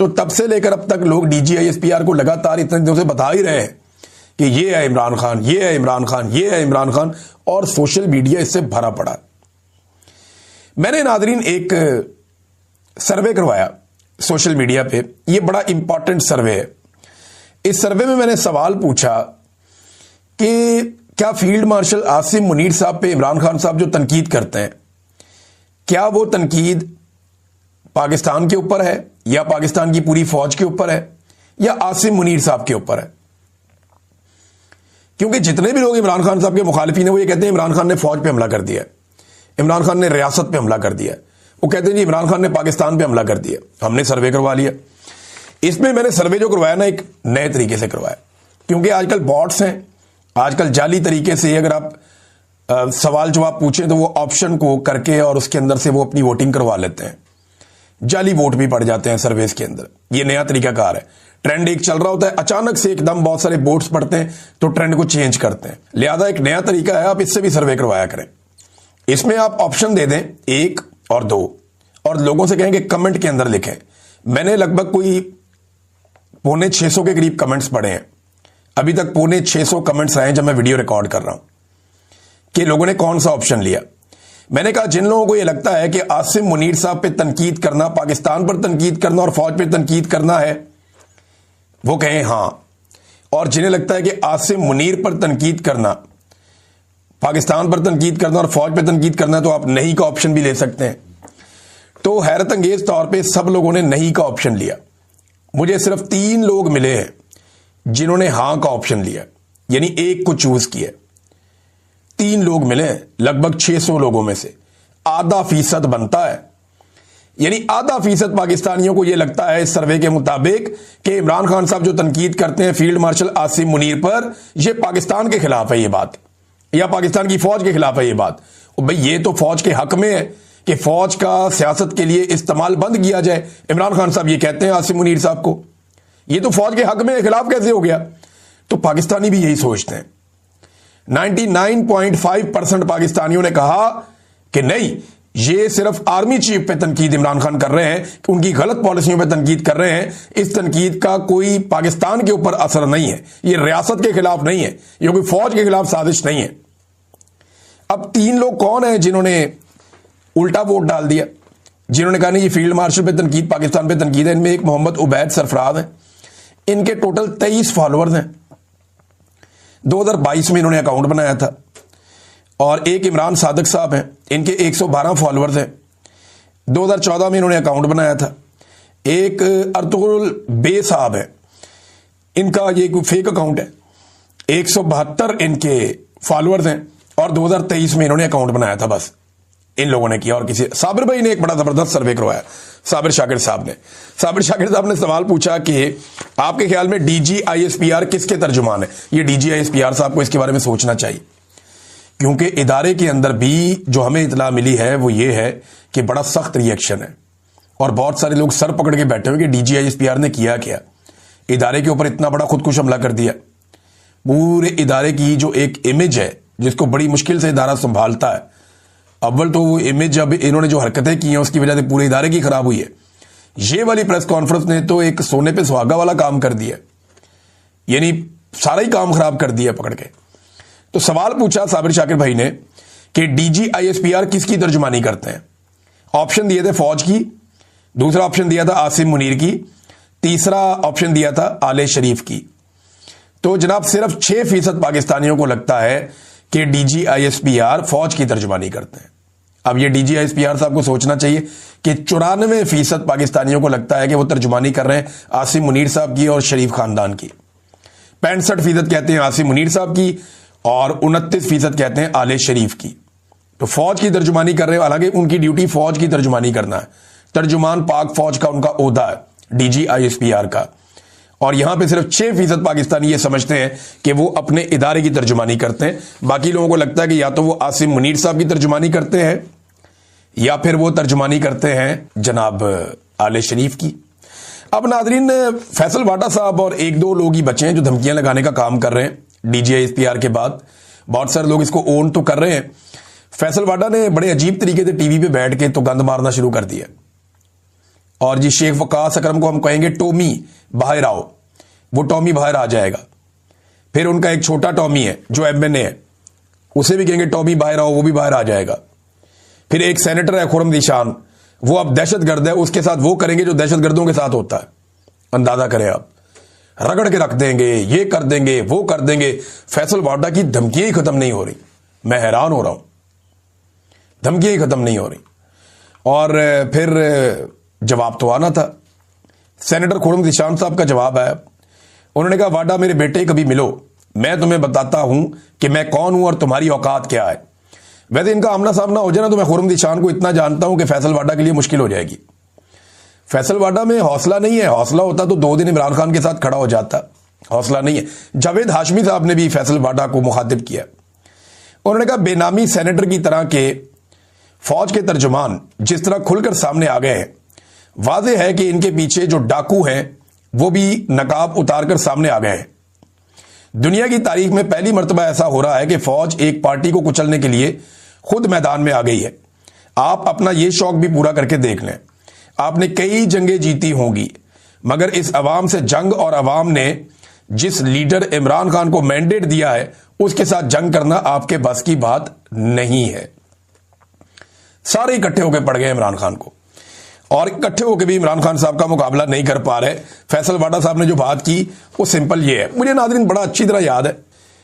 تو تب سے لے کر اب تک لوگ D G I S P R کو لگاتار اتنے دنوں سے بتا ہی رہے ہیں کہ یہ ہے عمران خان، یہ ہے عمران خان، یہ ہے عمران خان، اور سوشل میڈیا اس سے بھرا پڑا۔ میں نے ناظرین ایک سروے کروایا سوشل میڈیا پہ، یہ بڑا امپورٹنٹ سروے ہے۔ اس سروے میں نے سوال پوچھا کہ کیا فیلڈ مارشل عاصم منیر صاحب پہ عمران خان صاحب جو تنقید کرتے ہیں، کیا وہ تنقید پاکستان کے اوپر ہے یا پاکستان کی پوری فوج کے اوپر ہے یا عاصم منیر صاحب کے اوپر ہے؟ کیونکہ جتنے بھی لوگ عمران خان صاحب کے مخالفین ہیں وہ یہ کہتے ہیں عمران خان نے فوج پہ حملہ کر دیا ہے، عمران خان نے ریاست پہ حملہ کر دیا ہے، وہ کہتے ہیں جی عمران خان نے پاکستان پہ حملہ کر دیا۔ ہم نے سروے کروا لیا، اس میں نے سروے جو کروایا نا ایک نئے طریقے سے کروایا، کیونکہ آج کل باٹس ہیں، آج کل جعلی طریقے سے اگر آپ سوال جواب پوچھیں تو وہ آپشن کو کر کے اور اس کے اندر سے وہ اپنی ووٹنگ کروا لیتے ہیں، جعلی ووٹ بھی پڑ جاتے ہیں سرویز کے اندر۔ یہ نیا طریقہ کار ہے، ٹرینڈ ایک چل رہا ہوتا ہے، اچانک سے ایک دم بہت سارے ووٹس پڑتے ہیں تو ٹرینڈ کو چینج کرتے ہیں، لہذا ایک نیا طریقہ ہے، آپ اس سے بھی سروے کروایا کریں۔ اس میں آپ آپشن دے دیں 1 اور 2 اور لوگوں سے کہیں کہ کمنٹ کے اندر لکھیں۔ میں نے لگ بھگ کوئی 650 کے قریب کمنٹس پڑھے ہیں، ابھی تک 650 کمنٹس آئے ہیں جب میں ویڈیو ریکارڈ کر رہا ہوں کہ لوگوں نے کون سا آپشن لیا۔ میں نے کہا جن لوگوں کو یہ لگتا ہے کہ عاصم منیر صاحب پہ تنقید کرنا، پاکستان پر تنقید کرنا اور فوج پہ تنقید کرنا ہے وہ کہیں ہاں، اور جنہیں لگتا ہے کہ عاصم منیر پر تنقید کرنا، پاکستان پر تنقید کرنا اور فوج پہ تنقید کرنا تو آپ نہیں کا آپشن بھی لے سکتے ہیں۔ تو حیرت انگیز طور پہ سب لوگوں نے نہیں کا آپشن لیا۔ مجھے صرف 3 لوگ ملے ہیں جنہوں نے ہاں کا آپشن لیا، یعنی 1 کو چوز کیا۔ 3 لوگ ملے ہیں لگ بھگ 600 لوگوں میں سے، آدھا فیصد بنتا ہے، یعنی آدھا فیصد پاکستانیوں کو یہ لگتا ہے اس سروے کے مطابق کہ عمران خان صاحب جو تنقید کرتے ہیں فیلڈ مارشل عاصم منیر پر، یہ پاکستان کے خلاف ہے یہ بات، یا پاکستان کی فوج کے خلاف ہے یہ بات۔ بھئی یہ تو فوج کے حق میں ہے کہ فوج کا سیاست کے لیے استعمال بند کیا جائے۔ عمران خان صاحب یہ کہتے ہیں عاصم منیر صاحب کو، یہ تو فوج کے حق میں خلاف کیسے ہو گیا؟ تو پاکستانی بھی یہی سوچتے ہیں۔ 99.5% پاکستانیوں نے کہا کہ نہیں، یہ صرف آرمی چیف پہ تنقید عمران خان کر رہے ہیں، ان کی غلط پالیسیوں پہ تنقید کر رہے ہیں، اس تنقید کا کوئی پاکستان کے اوپر اثر نہیں ہے، یہ ریاست کے خلاف نہیں ہے، یہ کوئی فوج کے خلاف سازش نہیں ہے۔ اب 3 لوگ کون ہیں جنہوں نے الٹا ووٹ ڈال دیا، جنہوں نے کہا نہیں یہ فیلڈ مارشل پہ تنقید، پاکستان پہ تنقید ہے؟ ان میں ایک محمد عبید سرفراز ہیں، ان کے ٹوٹل 23 فالوورز ہیں، 2022 میں انہوں نے اکاؤنٹ بنایا تھا، اور ایک عمران صادق صاحب ہیں، ان کے 112 فالوورز ہیں، 2014 میں انہوں نے اکاؤنٹ بنایا تھا۔ ایک ارطغرل بے صاحب ہیں، ان کا یہ کوئی فیک اکاؤنٹ ہے، 172 ان کے فالوورز ہیں، اور 2023 میں انہوں نے اکاؤنٹ بنایا تھا، بس ان لوگوں نے کیا۔ اور کسی صابر بھائی نے ایک بڑا زبردست سروے کروایا، صابر شاکر صاحب نے سوال پوچھا کہ آپ کے خیال میں D G I S P R کس کے ترجمان ہے؟ یہ D G I S P R صاحب کو اس کے بارے میں سوچنا چاہیے، کیونکہ ادارے کے اندر بھی جو ہمیں اطلاع ملی ہے وہ یہ ہے کہ بڑا سخت ری ایکشن ہے، اور بہت سارے لوگ سر پکڑ کے بیٹھے ہوئے کہ D G I S P R نے کیا ادارے کے اوپر اتنا بڑا خودکش حملہ کر دیا۔ پورے ادارے کی جو ایک امیج ہے جس کو بڑی مشکل سے ادارہ سنبھالتا ہے، اول تو وہ امیج اب انہوں نے جو حرکتیں کی ہیں اس کی وجہ سے پورے ادارے کی خراب ہوئی ہے۔ یہ والی پریس کانفرنس نے تو ایک سونے پہ سہاگا والا کام کر دیا، یعنی سارا ہی کام خراب کر دیا پکڑ کے۔ تو سوال پوچھا صابر شاکر بھائی نے کہ D G I S P R کس کی ترجمانی کرتے ہیں؟ آپشن دیے تھے فوج کی، دوسرا آپشن دیا تھا عاصم منیر کی، تیسرا آپشن دیا تھا آل شریف کی۔ تو جناب صرف 6% پاکستانیوں کو لگتا ہے کہ D G I S P R فوج کی ترجمانی کرتے ہیں۔ اب یہ D G I S P R صاحب کو سوچنا چاہیے کہ 94% پاکستانیوں کو لگتا ہے کہ وہ ترجمانی کر رہے ہیں عاصم منیر صاحب کی اور شریف خاندان کی، 65% کہتے ہیں عاصم منیر صاحب کی، اور 29% کہتے ہیں آل شریف کی۔ تو فوج کی ترجمانی کر رہے ہیں، حالانکہ ان کی ڈیوٹی فوج کی ترجمانی کرنا ہے، ترجمان پاک فوج کا ان کا عہدہ ہے D G I S P R کا، اور یہاں پہ صرف 6% پاکستانی یہ سمجھتے ہیں کہ وہ اپنے ادارے کی ترجمانی کرتے ہیں۔ باقی لوگوں کو لگتا ہے کہ یا تو وہ عاصم منیر صاحب کی ترجمانی کرتے ہیں یا پھر وہ ترجمانی کرتے ہیں جناب آل شریف کی۔ اب ناظرین، فیصل واڈا صاحب اور 1-2 لوگ ہی بچے ہیں جو دھمکیاں لگانے کا کام کر رہے ہیں D G I S P R کے بعد، بہت سارے لوگ اس کو اون تو کر رہے ہیں۔ فیصل واڈا نے بڑے عجیب طریقے سے ٹی وی پہ بیٹھ کے تو گند مارنا شروع کر دیا، اور جی شیخ وقاص اکرم کو ہم کہیں گے ٹومی باہر آؤ، وہ ٹومی باہر آ جائے گا. پھر ان کا ایک چھوٹا ٹومی ہے جو MNA ہے، اسے بھی کہیں گے ٹومی باہر آؤ، وہ بھی باہر آ جائے گا. پھر ایک سینیٹر ہے خرم ذیشان، وہ اب دہشت گرد ہے، اس کے ساتھ وہ کریں گے جو دہشت گردوں کے ساتھ ہوتا ہے. اندازہ کریں آپ، رگڑ کے رکھ دیں گے، یہ کر دیں گے، وہ کر دیں گے. فیصل واڈا کی دھمکیاں ہی ختم نہیں ہو رہی، میں حیران ہو رہا ہوں، دھمکیاں ہی ختم نہیں ہو رہی. اور پھر جواب تو آنا تھا. سینیٹر خرم ذیشان صاحب کا جواب ہے، انہوں نے کہا واڈا میرے بیٹے کبھی ملو، میں تمہیں بتاتا ہوں کہ میں کون ہوں اور تمہاری اوقات کیا ہے. ویسے ان کا آمنا سامنا ہو جائے نا تو میں خرم ذیشان کو اتنا جانتا ہوں کہ فیصل واڈا کے لیے مشکل ہو جائے گی. فیصل واڈا میں حوصلہ نہیں ہے، حوصلہ ہوتا تو 2 دن عمران خان کے ساتھ کھڑا ہو جاتا، حوصلہ نہیں ہے. جاوید ہاشمی صاحب نے بھی فیصل واڈا کو مخاطب کیا، انہوں نے کہا بے نامی سینیٹر کی طرح کے فوج کے ترجمان جس طرح کھل کر سامنے آ گئے ہیں، واضح ہے کہ ان کے پیچھے جو ڈاکو ہیں وہ بھی نقاب اتار کر سامنے آ گئے ہیں. دنیا کی تاریخ میں پہلی مرتبہ ایسا ہو رہا ہے کہ فوج ایک پارٹی کو کچلنے کے لیے خود میدان میں آ گئی ہے. آپ اپنا یہ شوق بھی پورا کر کے دیکھ لیں. آپ نے کئی جنگیں جیتی ہوں گی، مگر اس عوام سے جنگ اور عوام نے جس لیڈر عمران خان کو مینڈیٹ دیا ہے اس کے ساتھ جنگ کرنا آپ کے بس کی بات نہیں ہے. سارے اکٹھے ہو کے پڑ گئے عمران خان کو، اور اکٹھے ہو کے بھی عمران خان صاحب کا مقابلہ نہیں کر پا رہے. فیصل واڈا صاحب نے جو بات کی وہ سمپل یہ ہے. مجھے ناظرین بڑا اچھی طرح یاد ہے،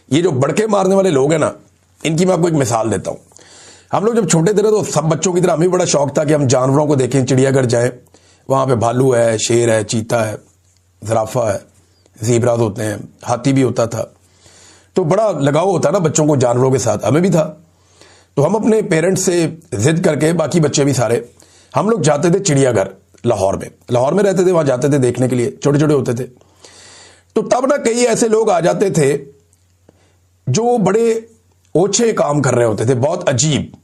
یہ جو بڑکے مارنے والے لوگ ہیں نا، ان کی میں آپ کو ایک مثال دیتا ہوں. ہم لوگ جب چھوٹے تھے تو سب بچوں کی طرح ہمیں بڑا شوق تھا کہ ہم جانوروں کو دیکھیں، چڑیا گھر جائیں، وہاں پہ بھالو ہے، شیر ہے، چیتا ہے، زرافہ ہے، زیبراز ہوتے ہیں، ہاتھی بھی ہوتا تھا. تو بڑا لگاؤ ہوتا نا بچوں کو جانوروں کے ساتھ، ہمیں بھی تھا. تو ہم اپنے پیرنٹس سے ضد کر کے، باقی بچے بھی سارے، ہم لوگ جاتے تھے چڑیا گھر لاہور میں رہتے تھے، وہاں جاتے تھے دیکھنے کے لیے، چھوٹے چھوٹے ہوتے تھے. تو تب نہ کئی ایسے لوگ آ جاتے تھے جو بڑے اوچھے کام کر رہے ہوتے تھے، بہت عجیب،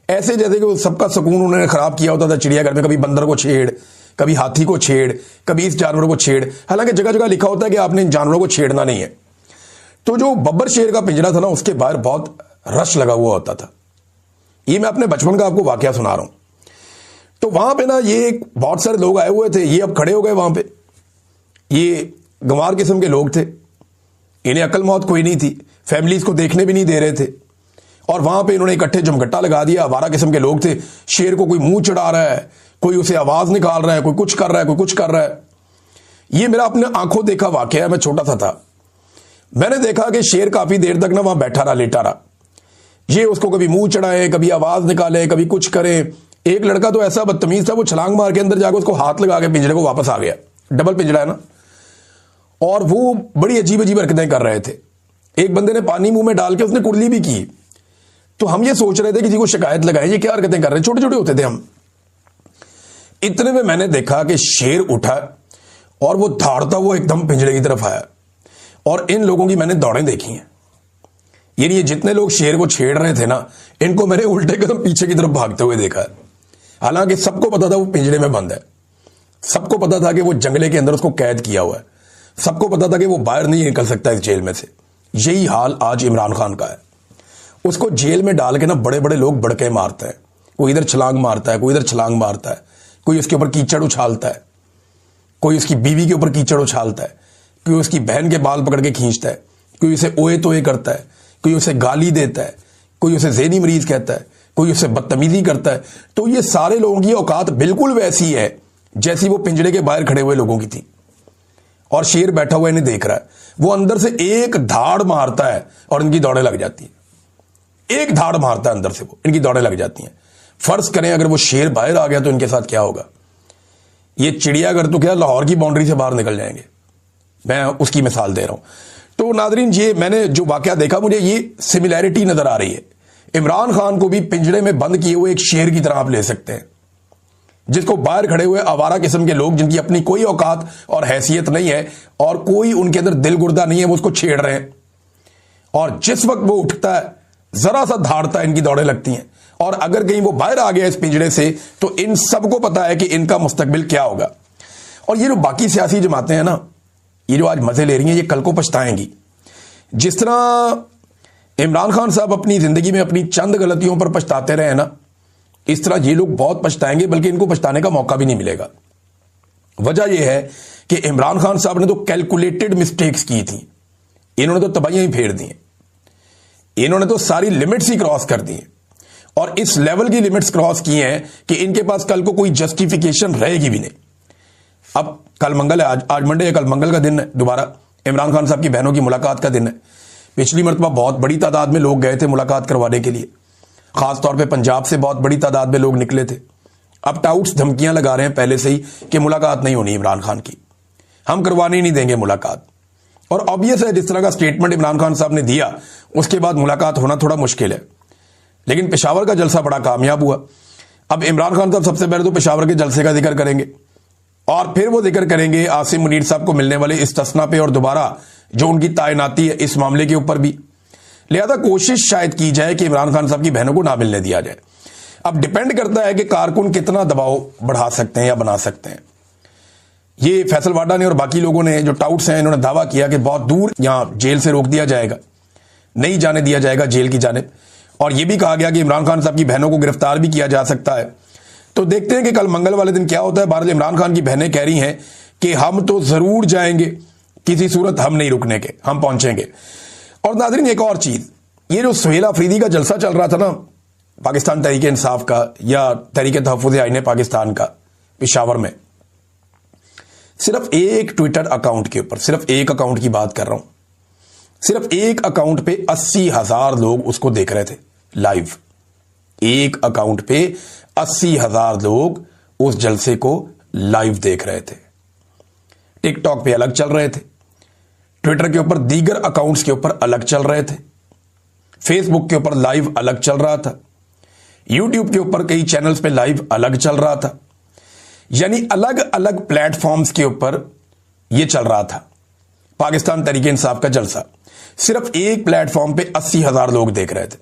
ایسے جیسے کہ سب کا سکون انہوں نے خراب کیا ہوتا تھا. چڑیا گھر میں کبھی بندر کو چھیڑ، کبھی ہاتھی کو چھیڑ، کبھی اس جانوروں کو چھیڑ. حالانکہ جگہ جگہ لکھا ہوتا ہے کہ آپ نے ان جانوروں کو چھیڑنا نہیں ہے. تو جو ببر شیر کا پنجرا تھا نا، اس کے باہر بہت رش لگا ہوا ہوتا تھا. یہ میں اپنے بچپن کا آپ کو واقعہ سنا رہا ہوں. تو وہاں پہ نا یہ بہت سارے لوگ آئے ہوئے تھے، یہ اب کھڑے ہو گئے وہاں پہ. یہ گنوار قسم کے لوگ تھے، انہیں عقل موت کوئی نہیں تھی، فیملیز کو دیکھنے بھی نہیں دے رہے تھے. اور وہاں پہ انہوں نے اکٹھے جمگٹا لگا دیا. آوارہ قسم کے لوگ تھے. شیر کو کوئی منہ چڑھا رہا ہے، کوئی اسے آواز نکال رہا ہے، کوئی کچھ کر رہا ہے، کوئی کچھ کر رہا ہے. یہ میرا اپنے آنکھوں دیکھا واقعہ ہے. میں چھوٹا سا تھا، میں نے دیکھا کہ شیر کافی دیر تک نا وہاں بیٹھا رہا، لیٹا رہا. یہ اس کو کبھی منہ چڑھائے، کبھی آواز نکالے، کبھی کچھ کرے. ایک لڑکا تو ایسا بدتمیز تھا، وہ چھلانگ مار کے اندر جا کے اس کو ہاتھ لگا کے پنجرے کو واپس آ گیا. ڈبل پنجرا ہے نا. اور وہ بڑی عجیب عجیب حرکتیں کر رہے تھے. ایک بندے نے پانی منہ میں ڈال کے اس نے کرلی بھی کی. تو ہم یہ سوچ رہے تھے کہ جی کو شکایت لگائیں، یہ کیا حرکتیں کر رہے ہیں. چھوٹے چھوٹے ہوتے تھے ہم. اتنے میں نے دیکھا کہ شیر اٹھا اور وہ دھاڑتا وہ ایک دم پنجرے کی طرف آیا. اور ان لوگوں کی میں نے دوڑیں دیکھی ہیں. یعنی یہ جتنے لوگ شیر کو چھیڑ رہے تھے نا، ان کو میں نے الٹے قدم پیچھے کی طرف بھاگتے ہوئے دیکھا. حالانکہ سب کو پتا تھا وہ پنجرے میں بند ہے، سب کو پتا تھا کہ وہ جنگلے کے اندر اس کو قید کیا ہوا ہے، سب کو پتا تھا کہ وہ باہر نہیں نکل سکتا اس جیل میں سے. یہی حال آج عمران خان کا ہے. اس کو جیل میں ڈال کے نا بڑے بڑے لوگ بڑکے مارتے ہیں. کوئی ادھر چھلانگ مارتا ہے، کوئی ادھر چھلانگ مارتا ہے، کوئی اس کے اوپر کیچڑ اچھالتا ہے، کوئی اس کی بیوی کے اوپر کیچڑ اچھالتا ہے، کوئی اس کی بہن کے بال پکڑ کے کھینچتا ہے، کوئی اسے اوئے توئے کرتا ہے، کوئی اسے گالی دیتا ہے، کوئی اسے ذہنی مریض کہتا ہے، کوئی اسے بدتمیزی کرتا ہے. تو یہ سارے لوگوں کی اوقات بالکل ویسی ہے جیسی وہ پنجرے کے باہر کھڑے ہوئے لوگوں کی تھی. اور شیر بیٹھا ہوا انہیں دیکھ رہا ہے. وہ اندر سے ایک دھاڑ مارتا ہے اور ان کی دوڑیں لگ جاتی ہیں. ایک دھاڑ مارتا ہے اندر سے، وہ ان کی دوڑیں لگ جاتی ہیں. فرض کریں اگر وہ شیر باہر آ گیا تو ان کے ساتھ کیا ہوگا. یہ چڑیا گھر تو کیا لاہور کی باؤنڈری سے باہر نکل جائیں گے. میں اس کی مثال دے رہا ہوں. تو ناظرین، یہ میں نے جو واقعہ دیکھا، مجھے یہ سملیرٹی نظر آ رہی ہے. عمران خان کو بھی پنجرے میں بند کیے ہوئے ایک شیر کی طرح آپ لے سکتے ہیں، جس کو باہر کھڑے ہوئے آوارہ قسم کے لوگ، جن کی اپنی کوئی اوقات اور حیثیت نہیں ہے اور کوئی ان کے اندر دل گردہ نہیں ہے، وہ اس کو چھیڑ رہے ہیں. اور جس وقت وہ اٹھتا ہے، ذرا سا دھاڑتا ہے، ان کی دوڑیں لگتی ہیں. اور اگر کہیں وہ باہر آ گیا اس پنجرے سے تو ان سب کو پتا ہے کہ ان کا مستقبل کیا ہوگا. اور یہ جو باقی سیاسی جماعتیں ہیں نا، یہ جو آج مزے لے رہی ہیں، یہ کل کو پچھتائیں گی. جس طرح عمران خان صاحب اپنی زندگی میں اپنی چند غلطیوں پر پچھتاتے رہے ہیں نا، اس طرح یہ لوگ بہت پچھتائیں گے، بلکہ ان کو پچھتانے کا موقع بھی نہیں ملے گا. وجہ یہ ہے کہ عمران خان صاحب نے تو کیلکولیٹڈ مسٹیکس کی تھی، انہوں نے تو تباہیاں ہی پھیر دی ہیں، انہوں نے تو ساری لمٹس ہی کراس کر دی ہیں، اور اس لیول کی لمٹس کراس کی ہیں کہ ان کے پاس کل کو کوئی جسٹیفیکیشن رہے گی بھی نہیں۔ اب کل منگل ہے، آج منڈے ہے، کل منگل کا دن ہے، دوبارہ عمران خان صاحب کی بہنوں کی ملاقات کا دن ہے۔ پچھلی مرتبہ بہت بڑی تعداد میں لوگ گئے تھے ملاقات کروانے کے لیے، خاص طور پہ پنجاب سے بہت بڑی تعداد میں لوگ نکلے تھے۔ اب ٹاؤٹس دھمکیاں لگا رہے ہیں پہلے سے ہی کہ ملاقات نہیں ہونی عمران خان کی، ہم کروانے ہی نہیں دیں گے ملاقات۔ اور آبویس ہے جس طرح کا سٹیٹمنٹ عمران خان صاحب نے دیا اس کے بعد ملاقات ہونا تھوڑا مشکل ہے، لیکن پشاور کا جلسہ بڑا کامیاب ہوا۔ اب عمران خان صاحب سب سے پہلے تو پشاور کے جلسے کا ذکر کریں گے، اور پھر وہ ذکر کریں گے عاصم منیر صاحب کو ملنے والے استثنا پہ اور دوبارہ جو ان کی تعیناتی ہے اس معاملے کے اوپر بھی۔ لہذا کوشش شاید کی جائے کہ عمران خان صاحب کی بہنوں کو نہ ملنے دیا جائے۔ اب ڈیپینڈ کرتا ہے کہ کارکن کتنا دباؤ بڑھا سکتے ہیں یا بنا سکتے ہیں۔ یہ فیصل واڈا نے اور باقی لوگوں نے جو ٹاؤٹس ہیں انہوں نے دعویٰ کیا کہ بہت دور یہاں جیل سے روک دیا جائے گا، نہیں جانے دیا جائے گا جیل کی جانب، اور یہ بھی کہا گیا کہ عمران خان صاحب کی بہنوں کو گرفتار بھی کیا جا سکتا ہے۔ تو دیکھتے ہیں کہ کل منگل والے دن کیا ہوتا ہے۔ بہرحال عمران خان کی بہنیں کہہ رہی ہیں کہ ہم تو ضرور جائیں گے، کسی صورت ہم نہیں رکنے کے، ہم پہنچیں گے۔ اور ناظرین ایک اور چیز، یہ جو سہیل آفریدی کا جلسہ چل رہا تھا نا پاکستان تحریک انصاف کا یا تحریک تحفظ آئین پاکستان کا پشاور میں، صرف ایک ٹویٹر اکاؤنٹ کے اوپر، صرف ایک اکاؤنٹ کی بات کر رہا ہوں، صرف ایک اکاؤنٹ پہ 80,000 لوگ اس کو دیکھ رہے تھے لائیو۔ ایک اکاؤنٹ پہ 80,000 لوگ اس جلسے کو لائیو دیکھ رہے تھے۔ ٹک ٹاک پہ الگ چل رہے تھے، ٹویٹر کے اوپر دیگر اکاؤنٹس کے اوپر الگ چل رہے تھے، فیس بک کے اوپر لائیو الگ چل رہا تھا، یوٹیوب کے اوپر کئی چینلز پہ لائیو الگ چل رہا تھا، یعنی الگ الگ پلیٹ فارمز کے اوپر یہ چل رہا تھا پاکستان تحریک انصاف کا جلسہ۔ صرف ایک پلیٹ فارم پہ 80,000 لوگ دیکھ رہے تھے۔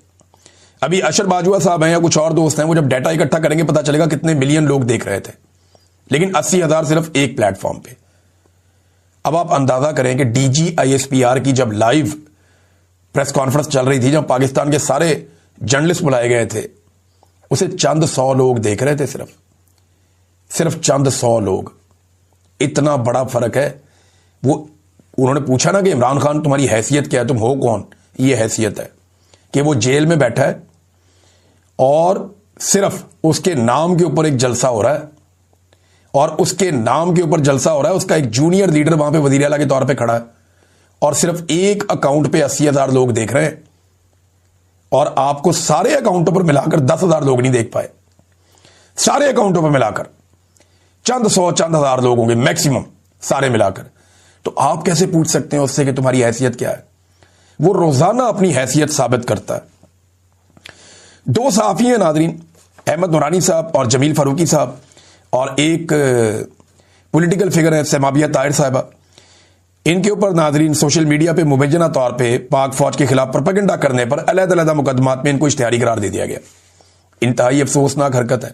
ابھی اشر باجوہ صاحب ہیں یا کچھ اور دوست ہیں، وہ جب ڈیٹا اکٹھا کریں گے پتا چلے گا کتنے ملین لوگ دیکھ رہے تھے، لیکن 80,000 صرف ایک پلیٹ فارم پہ۔ اب آپ اندازہ کریں کہ D G I S P R کی جب لائیو پریس کانفرنس چل رہی تھی، جب پاکستان کے سارے جرنلسٹ بلائے گئے تھے، اسے چند 100 لوگ دیکھ رہے تھے، صرف چند 100 لوگ۔ اتنا بڑا فرق ہے۔ وہ انہوں نے پوچھا نا کہ عمران خان تمہاری حیثیت کیا ہے، تم ہو کون؟ یہ حیثیت ہے کہ وہ جیل میں بیٹھا ہے اور صرف اس کے نام کے اوپر ایک جلسہ ہو رہا ہے، اور اس کے نام کے اوپر جلسہ ہو رہا ہے، اس کا ایک جونیئر لیڈر وہاں پہ وزیر اعلیٰ کے طور پہ کھڑا ہے، اور صرف ایک اکاؤنٹ پہ 80,000 لوگ دیکھ رہے ہیں، اور آپ کو سارے اکاؤنٹوں پر ملا کر 10,000 لوگ نہیں دیکھ پائے۔ سارے اکاؤنٹوں پر ملا کر چند 100 چند ہزار لوگ ہوں گے میکسیمم، سارے ملا کر۔ تو آپ کیسے پوچھ سکتے ہیں اس سے کہ تمہاری حیثیت کیا ہے؟ وہ روزانہ اپنی حیثیت ثابت کرتا ہے۔ 2 صحافی ہیں ناظرین، احمد نورانی صاحب اور جمیل فاروقی صاحب، اور ایک پولیٹیکل فگر ہے سیمابیہ طاہر صاحبہ۔ ان کے اوپر ناظرین سوشل میڈیا پہ مبینہ طور پہ پاک فوج کے خلاف پروپیگنڈا کرنے پر علیحدہ مقدمات میں ان کو اشتہاری قرار دے دیا گیا۔ انتہائی افسوسناک حرکت ہے۔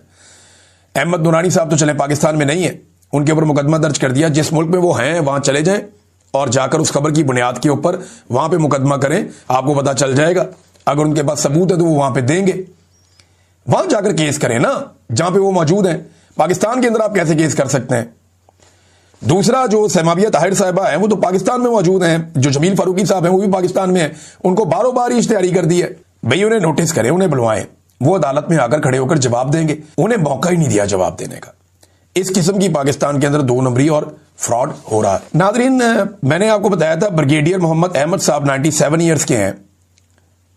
احمد نورانی صاحب تو چلے پاکستان میں نہیں ہے، ان کے اوپر مقدمہ درج کر دیا، جس ملک میں وہ ہیں وہاں چلے جائیں اور جا کر اس خبر کی بنیاد کے اوپر وہاں پہ مقدمہ کریں، آپ کو پتا چل جائے گا۔ اگر ان کے پاس ثبوت ہے تو وہ وہاں پہ دیں گے، وہاں جا کر کیس کریں نا جہاں پہ وہ موجود ہیں۔ پاکستان کے اندر آپ کیسے کیس کر سکتے ہیں؟ دوسرا جو سیمابیہ طاہر صاحبہ ہیں وہ تو پاکستان میں موجود ہیں، جو جمیل فاروقی صاحب ہیں وہ بھی پاکستان میں ہیں، ان کو باروں بار ہی اشتہاری کر دی ہے۔ بھئی انہیں نوٹس کریں، انہیں بلوائیں، وہ عدالت میں آ کر کھڑے ہو کر جواب دیں گے، انہیں موقع ہی نہیں دیا جواب دینے کا۔ اس قسم کی پاکستان کے اندر 2 نمبری اور فراڈ ہو رہا ہے۔ ناظرین میں نے آپ کو بتایا تھا بریگیڈیئر محمد احمد صاحب 97 ایئرز کے ہیں،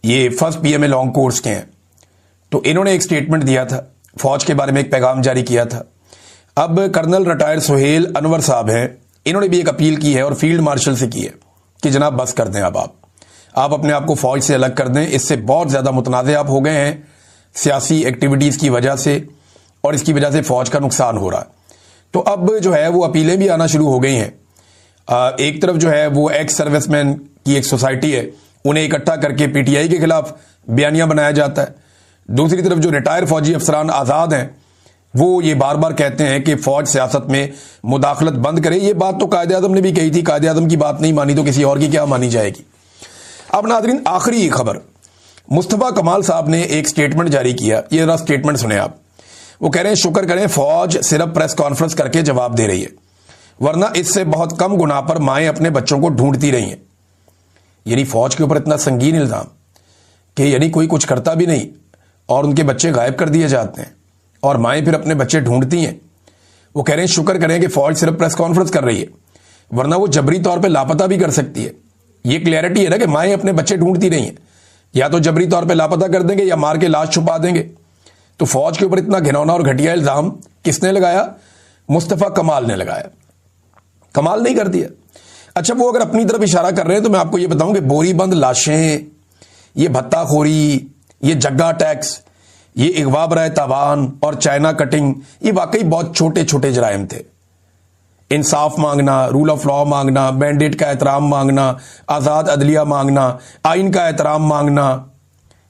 یہ first P M A long course کے ہیں، تو انہوں نے ایک سٹیٹمنٹ دیا تھا، فوج کے بارے میں ایک پیغام جاری کیا تھا۔ اب کرنل ریٹائر سہیل انور صاحب ہیں، انہوں نے بھی ایک اپیل کی ہے اور فیلڈ مارشل سے کی ہے کہ جناب بس کر دیں، اب آپ اپنے آپ کو فوج سے الگ کر دیں، اس سے بہت زیادہ متنازع آپ ہو گئے ہیں سیاسی ایکٹیویٹیز کی وجہ سے، اور اس کی وجہ سے فوج کا نقصان ہو رہا ہے۔ تو اب جو ہے وہ اپیلیں بھی آنا شروع ہو گئی ہیں۔ ایک طرف جو ہے وہ ایکس سروس مین کی ایک سوسائٹی ہے، انہیں اکٹھا کر کے پی ٹی آئی کے خلاف بیانیہ بنایا جاتا ہے، دوسری طرف جو ریٹائر فوجی افسران آزاد ہیں وہ یہ بار بار کہتے ہیں کہ فوج سیاست میں مداخلت بند کرے۔ یہ بات تو قائد اعظم نے بھی کہی تھی، قائد اعظم کی بات نہیں مانی تو کسی اور کی کیا مانی جائے گی۔ اب ناظرین آخری خبر، مصطفیٰ کمال صاحب نے ایک سٹیٹمنٹ جاری کیا، یہ ذرا سٹیٹمنٹ سنیں آپ۔ وہ کہہ رہے ہیں شکر کریں فوج صرف پریس کانفرنس کر کے جواب دے رہی ہے، ورنہ اس سے بہت کم گناہ پر مائیں اپنے بچوں کو ڈھونڈتی رہی ہیں. یعنی فوج کے اوپر اتنا سنگین الزام کہ یعنی کوئی کچھ کرتا بھی نہیں اور ان کے بچے غائب کر دیے جاتے ہیں اور مائیں پھر اپنے بچے ڈھونڈتی ہیں. وہ کہہ رہے ہیں شکر کریں کہ فوج صرف پریس کانفرنس کر رہی ہے ورنہ وہ جبری طور پہ لاپتہ بھی کر سکتی ہے. یہ کلیئرٹی ہے نا کہ مائیں اپنے بچے ڈھونڈتی رہی ہیں, یا تو جبری طور پہ لاپتہ کر دیں گے یا مار کے لاش چھپا دیں گے. تو فوج کے اوپر اتنا گھنونا اور گھٹیا الزام کس نے لگایا؟ مصطفیٰ کمال نے لگایا. کمال نہیں کر دیا. اچھا وہ اگر اپنی طرف اشارہ کر رہے ہیں تو میں آپ کو یہ بتاؤں کہ بوری بند لاشیں, یہ بھتہ خوری, یہ جگہ ٹیکس, یہ اغوا برائے تاوان اور چائنا کٹنگ, یہ واقعی بہت چھوٹے چھوٹے جرائم تھے. انصاف مانگنا, رول آف لا مانگنا, مینڈیٹ کا احترام مانگنا, آزاد عدلیہ مانگنا, آئین کا احترام مانگنا,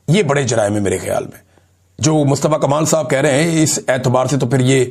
یہ بڑے جرائم ہیں میرے خیال میں. جو مصطفیٰ کمال صاحب کہہ رہے ہیں اس اعتبار سے تو پھر یہ